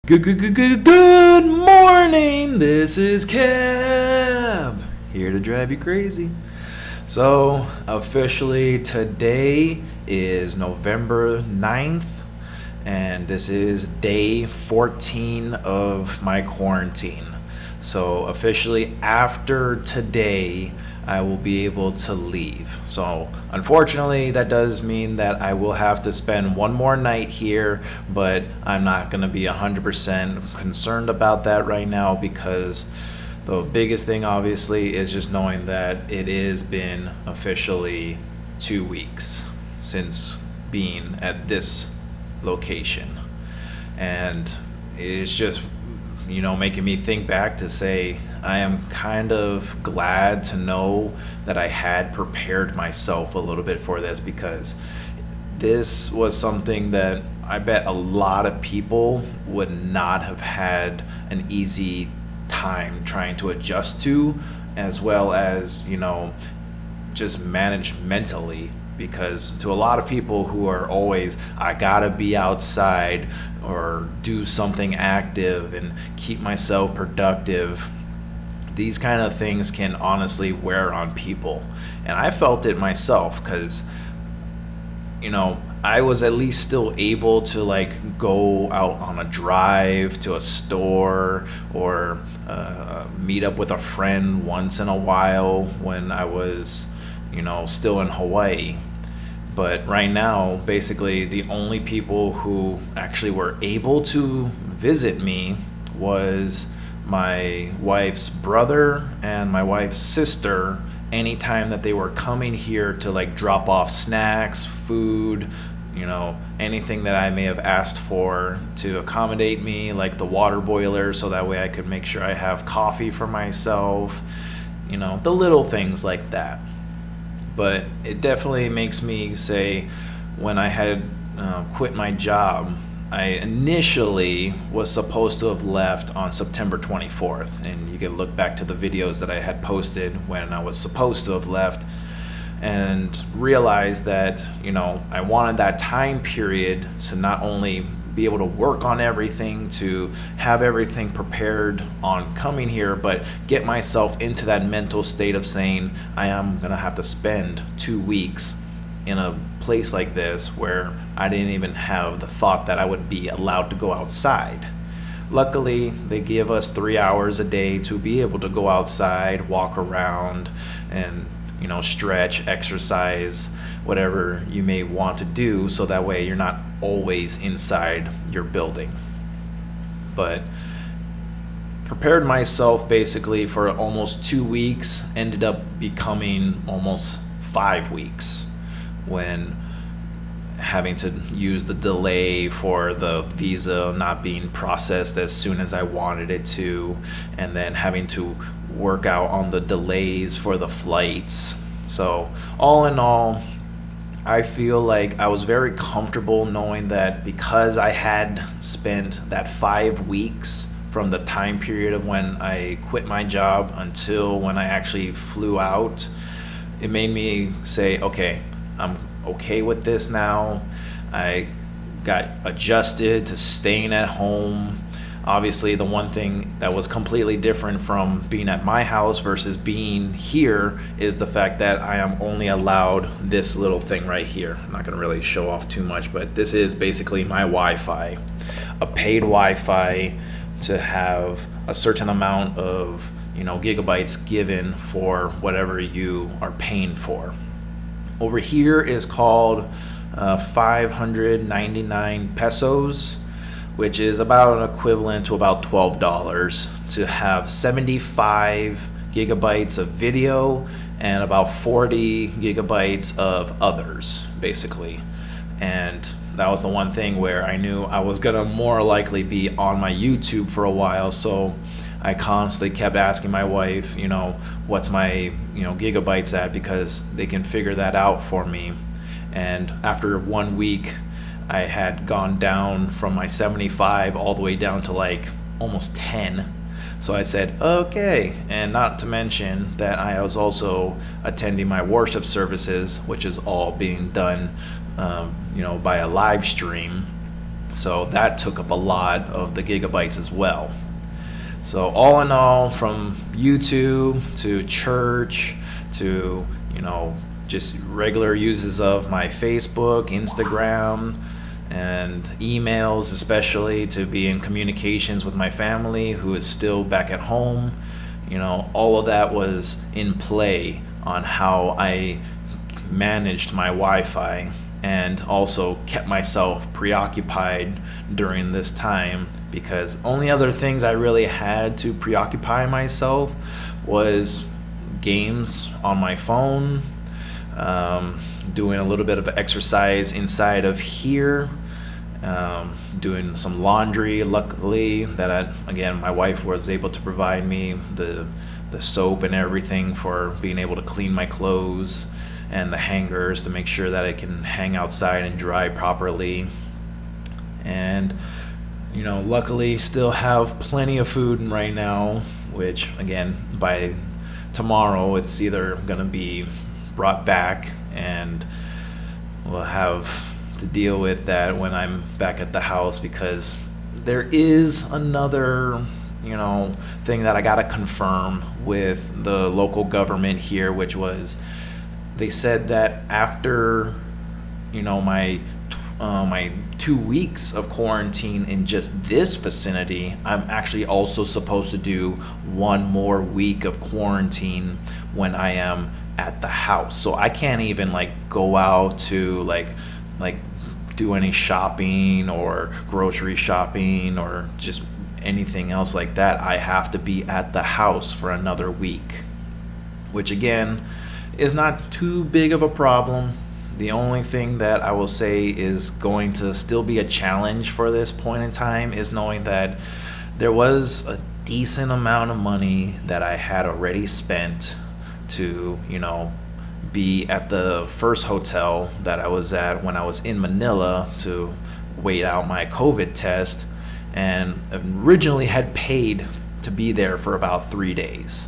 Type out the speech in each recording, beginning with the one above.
Good morning, this is Cab, here to drive you crazy. So, officially today is November 9th, and this is day 14 of my quarantine. So, officially after today, I will be able to leave. So, unfortunately, that does mean that I will have to spend one more night here, but I'm not going to be 100% concerned about that right now because the biggest thing, obviously, is just knowing that it has been officially 2 weeks since being at this location. And it's just making me think back to say I am kind of glad to know that I had prepared myself a little bit for this, because this was something that I bet a lot of people would not have had an easy time trying to adjust to, as well as just manage mentally. Because to a lot of people who are always, I gotta be outside or do something active and keep myself productive, these kind of things can honestly wear on people. And I felt it myself because, I was at least still able to go out on a drive to a store or meet up with a friend once in a while when I was, still in Hawaii. But right now, basically, the only people who actually were able to visit me was my wife's brother and my wife's sister, anytime that they were coming here to drop off snacks, food, anything that I may have asked for to accommodate me, like the water boiler, so that way I could make sure I have coffee for myself, the little things like that. But it definitely makes me say, when I had quit my job, I initially was supposed to have left on September 24th. And you can look back to the videos that I had posted when I was supposed to have left and realize that, I wanted that time period to not only be able to work on everything, to have everything prepared on coming here, but get myself into that mental state of saying I am going to have to spend 2 weeks in a place like this where I didn't even have the thought that I would be allowed to go outside. Luckily, they give us 3 hours a day to be able to go outside, walk around, and stretch, exercise, whatever you may want to do, so that way you're not always inside your building. But prepared myself basically for almost 2 weeks, ended up becoming almost 5 weeks when having to use the delay for the visa not being processed as soon as I wanted it to, and then having to work out on the delays for the flights. So all in all, I feel like I was very comfortable knowing that because I had spent that 5 weeks from the time period of when I quit my job until when I actually flew out, it made me say, okay, I'm okay with this now. I got adjusted to staying at home. Obviously, the one thing that was completely different from being at my house versus being here is the fact that I am only allowed this little thing right here. I'm not going to really show off too much, but this is basically my Wi-Fi, a paid Wi-Fi to have a certain amount of gigabytes given for whatever you are paying for. Over here is called 599 pesos, which is about an equivalent to about $12 to have 75 gigabytes of video and about 40 gigabytes of others, basically. And that was the one thing where I knew I was gonna more likely be on my YouTube for a while, so I constantly kept asking my wife, what's my, gigabytes at, because they can figure that out for me. And after 1 week, I had gone down from my 75 all the way down to almost 10. So I said, okay. And not to mention that I was also attending my worship services, which is all being done, by a live stream. So that took up a lot of the gigabytes as well. So all in all, from YouTube to church to, just regular uses of my Facebook, Instagram, and emails, especially to be in communications with my family who is still back at home, all of that was in play on how I managed my Wi-Fi and also kept myself preoccupied during this time, because only other things I really had to preoccupy myself was games on my phone, doing a little bit of exercise inside of here, doing some laundry. Luckily, again, my wife was able to provide me the soap and everything for being able to clean my clothes, and the hangers to make sure that it can hang outside and dry properly. And luckily still have plenty of food right now, which again, by tomorrow it's either going to be brought back, and we'll have to deal with that when I'm back at the house, because there is another thing that I got to confirm with the local government here, which was, they said that after my 2 weeks of quarantine in just this vicinity, I'm actually also supposed to do 1 more week of quarantine when I am at the house. So I can't even go out to like do any shopping or grocery shopping or just anything else like that. I have to be at the house for another week, which again is not too big of a problem. The only thing that I will say is going to still be a challenge for this point in time is knowing that there was a decent amount of money that I had already spent to, be at the first hotel that I was at when I was in Manila to wait out my COVID test, and originally had paid to be there for about 3 days,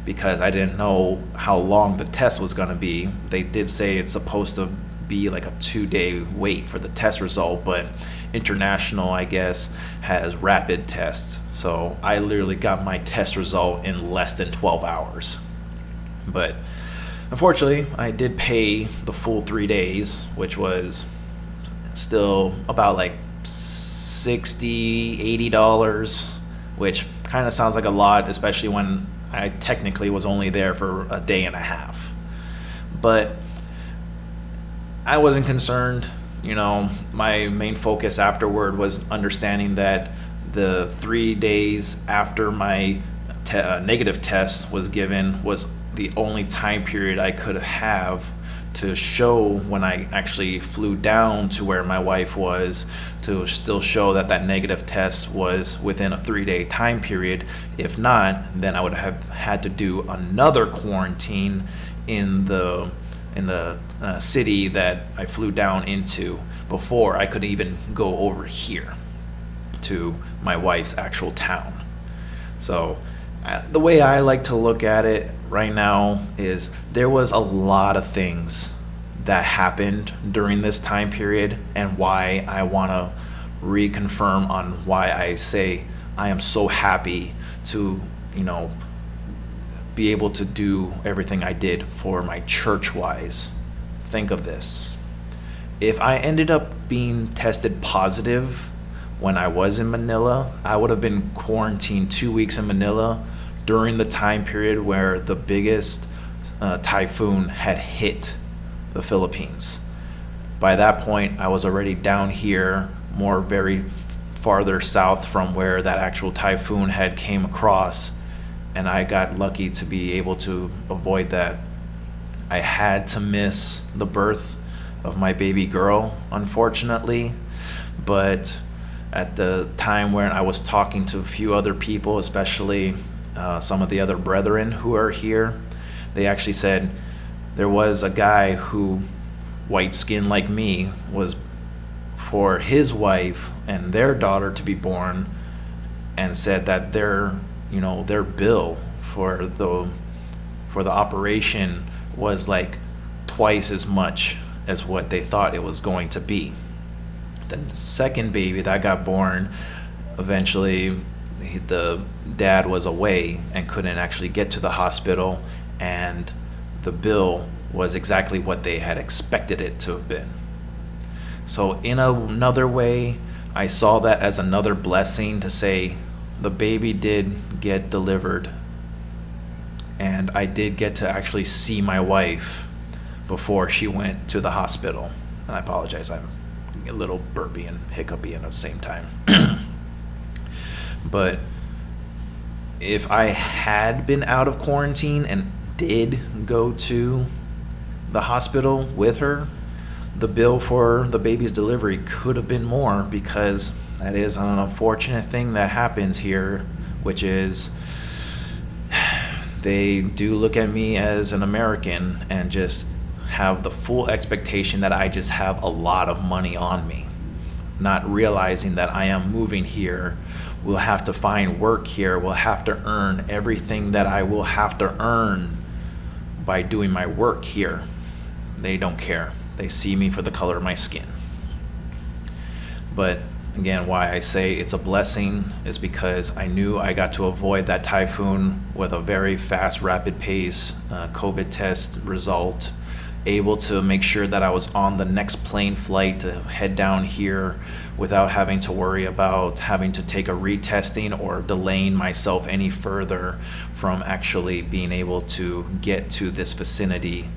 because I didn't know how long the test was going to be. They did say it's supposed to be like a 2-day wait for the test result, but international, I guess, has rapid tests. So I literally got my test result in less than 12 hours. But unfortunately, I did pay the full 3 days, which was still about $60, $80, which kind of sounds like a lot, especially when I technically was only there for a day and a half. But I wasn't concerned. My main focus afterward was understanding that the 3 days after my negative test was given was the only time period I could have to show when I actually flew down to where my wife was, to still show that negative test was within a 3-day time period. If not, then I would have had to do another quarantine in the city that I flew down into before I could even go over here to my wife's actual town. So the way I like to look at it right now is there was a lot of things that happened during this time period, and why I want to reconfirm on why I say I am so happy to, be able to do everything I did for my church-wise. Think of this. If I ended up being tested positive when I was in Manila, I would have been quarantined 2 weeks in Manila during the time period where the biggest typhoon had hit the Philippines. By that point, I was already down here, very farther south from where that actual typhoon had came across, and I got lucky to be able to avoid that. I had to miss the birth of my baby girl, unfortunately, but at the time when I was talking to a few other people, especially some of the other brethren who are here, they actually said there was a guy who, white skin like me, was for his wife and their daughter to be born, and said that their bill for the operation was twice as much as what they thought it was going to be. The second baby that got born, eventually the dad was away and couldn't actually get to the hospital, and the bill was exactly what they had expected it to have been. So in another way, I saw that as another blessing to say the baby did get delivered, and I did get to actually see my wife before she went to the hospital. And I apologize, I'm a little burpy and hiccupy at the same time. But if I had been out of quarantine and did go to the hospital with her, the bill for the baby's delivery could have been more, because that is an unfortunate thing that happens here, which is they do look at me as an American and just have the full expectation that I just have a lot of money on me, not realizing that I am moving here. We'll have to find work here. We'll have to earn everything that I will have to earn by doing my work here. They don't care. They see me for the color of my skin. But again, why I say it's a blessing is because I knew I got to avoid that typhoon with a very fast, rapid pace COVID test result, able to make sure that I was on the next plane flight to head down here without having to worry about having to take a retesting or delaying myself any further from actually being able to get to this vicinity,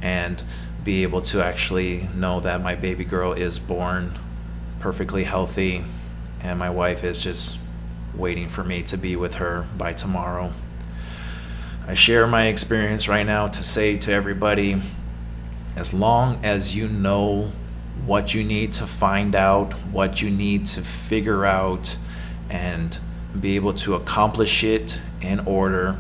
and be able to actually know that my baby girl is born perfectly healthy, and my wife is just waiting for me to be with her by tomorrow. I share my experience right now to say to everybody, as long as you know what you need to find out, what you need to figure out, and be able to accomplish it in order,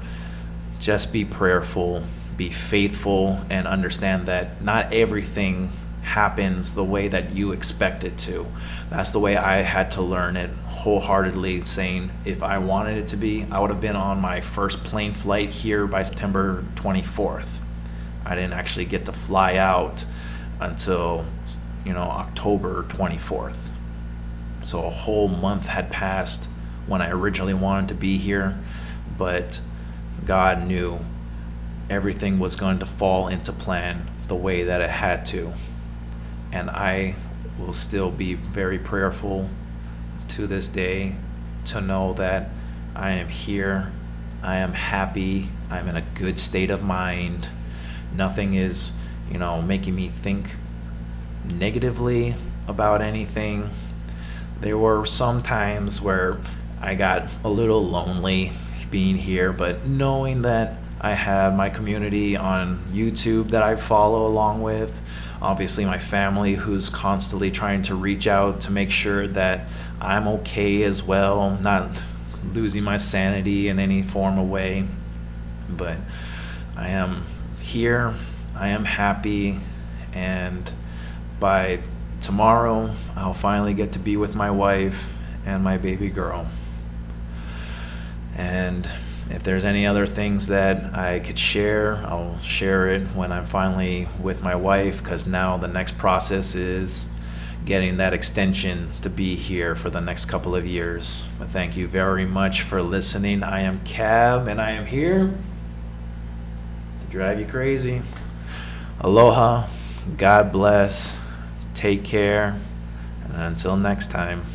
just be prayerful, be faithful, and understand that not everything happens the way that you expect it to. That's the way I had to learn it wholeheartedly, saying if I wanted it to be, I would have been on my first plane flight here by September 24th. I didn't actually get to fly out until, October 24th. So a whole month had passed when I originally wanted to be here, but God knew everything was going to fall into plan the way that it had to. And I will still be very prayerful to this day to know that I am here, I am happy, I'm in a good state of mind. Nothing is, making me think negatively about anything. There were some times where I got a little lonely being here, but knowing that I had my community on YouTube that I follow along with, obviously my family who's constantly trying to reach out to make sure that I'm okay as well, not losing my sanity in any form of way. But I am here, I am happy, and by tomorrow I'll finally get to be with my wife and my baby girl. And if there's any other things that I could share, I'll share it when I'm finally with my wife, because now the next process is getting that extension to be here for the next couple of years. But thank you very much for listening. I am Cab, and I am here to drive you crazy. Aloha, God bless, take care, and until next time.